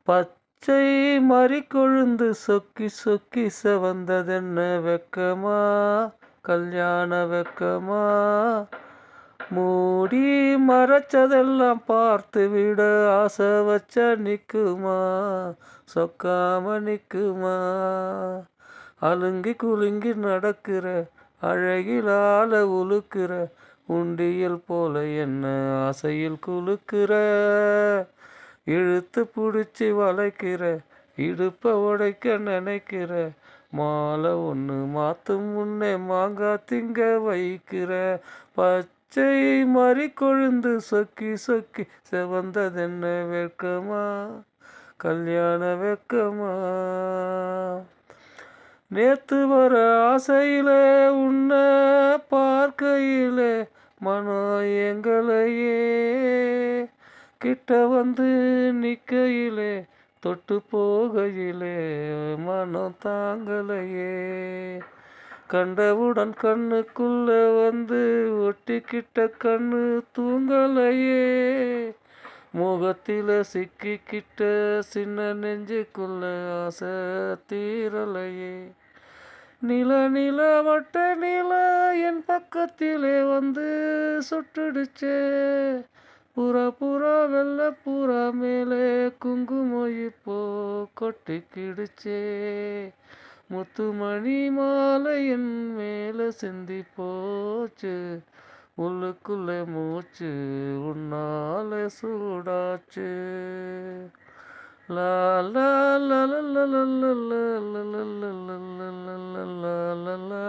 பச்சை மறிக்கொழுந்து சொக்கி சொக்கி செவந்ததென்ன வெக்கமா, கல்யாண வெக்கமா? மூடி மறைச்சதெல்லாம் பார்த்து விட ஆசை வச்ச நிக்குமா, சொக்காம நிக்குமா? அலுங்கி குலுங்கி நடக்கிற அழகிலால உழுக்கிற உண்டியல் போல என்ன ஆசையில் குலுக்கிற, இழுத்து பிடிச்சி வளைக்கிற இடுப்ப உடைக்க நினைக்கிற, மாலை ஒன்று மாத்தும் முன்னே மாங்கா திங்க வைக்கிற. பச்சை மறி கொழுந்து சொக்கி சொக்கி செவந்ததென்ன வெட்கமா, கல்யாண வெட்கமா? நேத்து வர ஆசையிலே உன்னை பார்க்கையிலே மனம் எங்களையே, கிட்ட வந்து நிக்கையிலே தொட்டு போகையிலே மனம் தாங்களையே, கண்டவுடன் கண்ணுக்குள்ள வந்து ஒட்டிக்கிட்ட கண்ணு தூங்கலையே, முகத்தில சிக்கிக்கிட்ட சின்ன நெஞ்சுக்குள்ள ஆசை தீரலையே. நில நில வட்ட நில என் பக்கத்திலே வந்து சுட்டுடுச்சே, புறா புறா வெள்ள புறா மேலே குங்குமம் இப்போ கொட்டிக்கிடுச்சே, முத்துமணி மாலை என் மேலே சிந்தி போச்சு, உள்ளுக்குள்ளே மூச்சு உன்னால சூடாச்சு. லா லா லா லா லா லா லா லா லா லா லா லா லா லா லா.